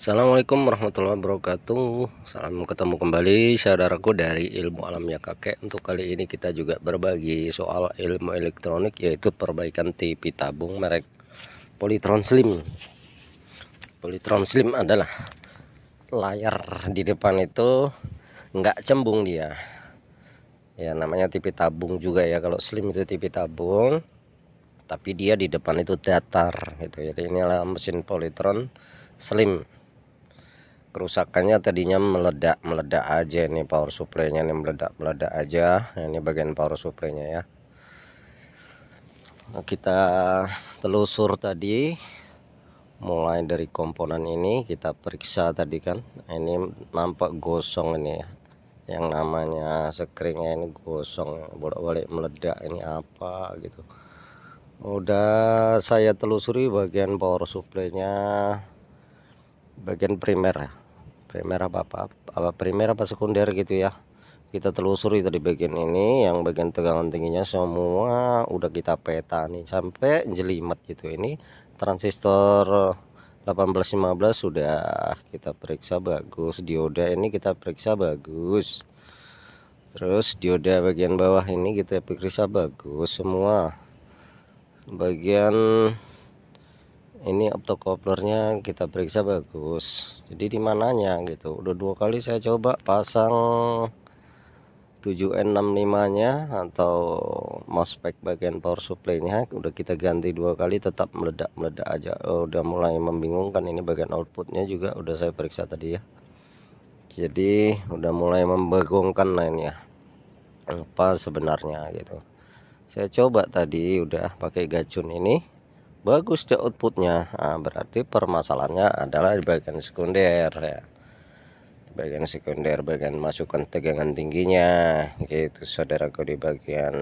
Assalamualaikum warahmatullahi wabarakatuh. Salam ketemu kembali saudaraku dari Ilmu Alam Ya Kakek. Untuk kali ini kita juga berbagi soal ilmu elektronik, yaitu perbaikan TV tabung merek Polytron Slim. Polytron Slim adalah layar di depan itu nggak cembung dia. Ya namanya TV tabung juga ya, kalau Slim itu TV tabung, tapi dia di depan itu datar gitu. Jadi inilah mesin Polytron Slim. Kerusakannya tadinya meledak aja, ini power supply-nya ini meledak aja. Ini bagian power supply-nya ya. Kita telusur tadi mulai dari komponen ini, kita periksa tadi kan. Ini nampak gosong ini ya, yang namanya sekringnya ini gosong, bolak-balik meledak. Ini apa gitu. Udah saya telusuri bagian power supply-nya, bagian primer ya, primer apa sekunder gitu ya. Kita telusuri tadi bagian ini, yang bagian tegangan tingginya semua udah kita peta nih sampai jelimet gitu. Ini transistor 1815 sudah kita periksa bagus, dioda ini kita periksa bagus, terus dioda bagian bawah ini kita periksa bagus semua. Bagian ini optocouplernya kita periksa bagus. Jadi di mananya gitu, udah 2 kali saya coba pasang 7N65 nya atau MOSFET bagian power supply nya, udah kita ganti 2 kali tetap meledak aja. Udah mulai membingungkan. Ini bagian outputnya juga udah saya periksa tadi ya, jadi udah mulai membingungkan. Nah ini ya, apa sebenarnya gitu. Saya coba tadi udah pakai gacun ini, bagus deh outputnya. Nah, berarti permasalahannya adalah di bagian sekunder ya, di bagian sekunder, bagian masukkan tegangan tingginya gitu saudaraku. Di bagian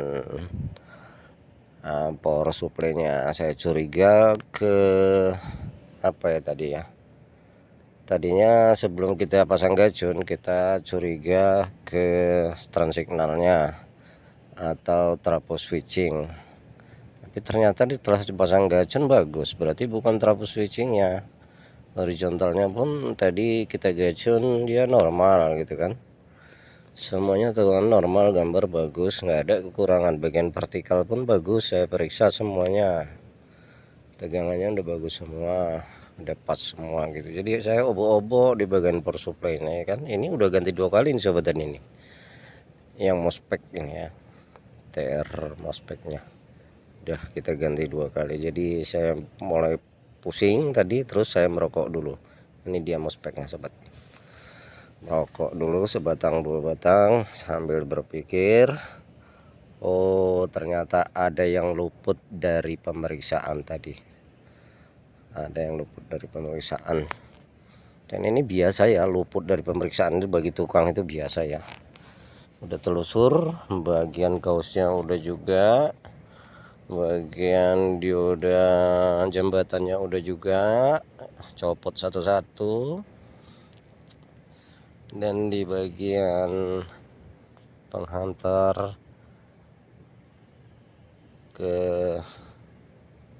power supply-nya saya curiga ke apa ya tadi ya, tadinya sebelum kita pasang gacun kita curiga ke transignalnya atau trafo switching, tapi ternyata setelah dipasang gacun bagus. Berarti bukan trafo switchingnya, horizontalnya pun tadi kita gacun dia normal gitu kan, semuanya tegangan normal, gambar bagus, nggak ada kekurangan. Bagian vertikal pun bagus, saya periksa semuanya, tegangannya udah bagus semua, udah pas semua gitu. Jadi saya obo-obo di bagian power supply ini kan. Ini udah ganti 2 kali nih sobatan, ini yang MOSFET ini ya, TR MOSFET-nya udah kita ganti 2 kali. Jadi saya mulai pusing tadi, terus saya merokok dulu. Ini dia MOSFET-nya sobat, merokok dulu sebatang 2 batang sambil berpikir, oh ternyata ada yang luput dari pemeriksaan tadi, ada yang luput dari pemeriksaan. Dan ini biasa ya, luput dari pemeriksaan itu bagi tukang itu biasa ya. Udah telusur, bagian kaosnya udah juga, bagian dioda jambatannya udah juga copot satu-satu, dan di bagian penghantar ke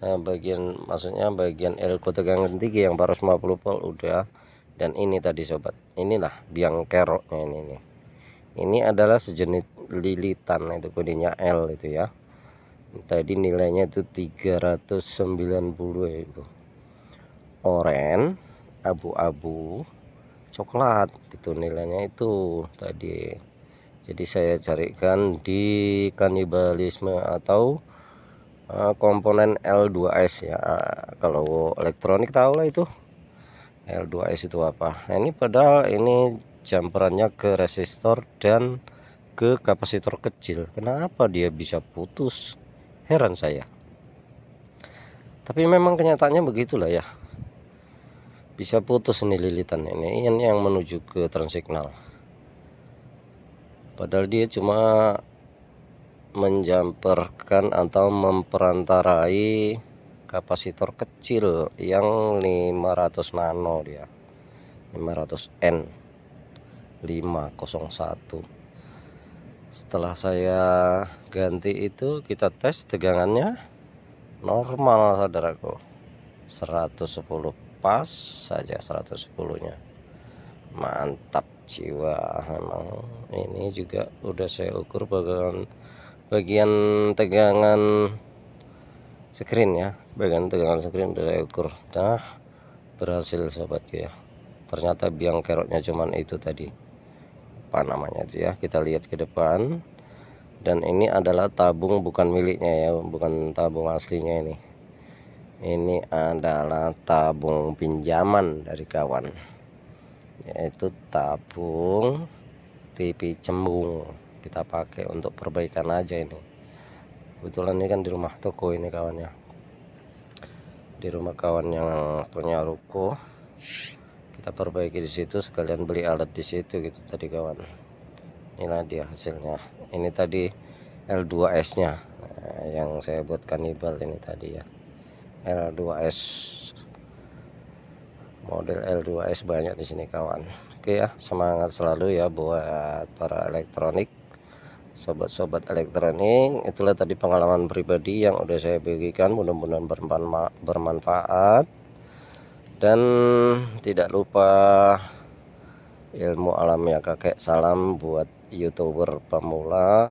bagian, maksudnya bagian elko tegangan tinggi yang 450 volt udah. Dan ini tadi sobat, inilah biang keroknya ini nih. Ini adalah sejenis lilitan, itu kodenya L itu ya. Tadi nilainya itu 390 ya, itu oranye, abu-abu, coklat itu nilainya itu tadi. Jadi saya carikan di kanibalisme atau komponen L2S ya. Kalau elektronik tahu lah itu L2S itu apa. Nah, ini padahal ini jumperannya ke resistor dan ke kapasitor kecil, kenapa dia bisa putus, heran saya. Tapi memang kenyataannya begitulah ya, bisa putus ini lilitan ini yang menuju ke transignal, padahal dia cuma menjamperkan atau memperantarai kapasitor kecil yang 500 nano, dia 500N 501. Setelah saya ganti itu, kita tes tegangannya normal saudaraku, 110 pas saja 110 nya. Mantap jiwa. Emang ini juga udah saya ukur bagian tegangan screen ya, bagian tegangan screen udah saya ukur. Nah, berhasil sobat ya. Ternyata biang keroknya cuman itu tadi, apa namanya ya, kita lihat ke depan. Dan ini adalah tabung bukan miliknya ya, bukan tabung aslinya ini adalah tabung pinjaman dari kawan, yaitu tabung TV cembung. Kita pakai untuk perbaikan aja ini. Kebetulan ini kan di rumah toko ini kawannya, di rumah kawan yang punya ruko, kita perbaiki di situ, sekalian beli alat di situ gitu tadi kawan. Inilah dia hasilnya. Ini tadi L2S nya, nah, yang saya buat kanibal ini tadi ya, L2S, model L2S banyak di sini kawan. Oke ya, semangat selalu ya buat para elektronik, sobat-sobat elektronik. Itulah tadi pengalaman pribadi yang udah saya bagikan, mudah-mudahan bermanfaat. Dan tidak lupa ilmu alam ya kakek, salam buat YouTuber pemula.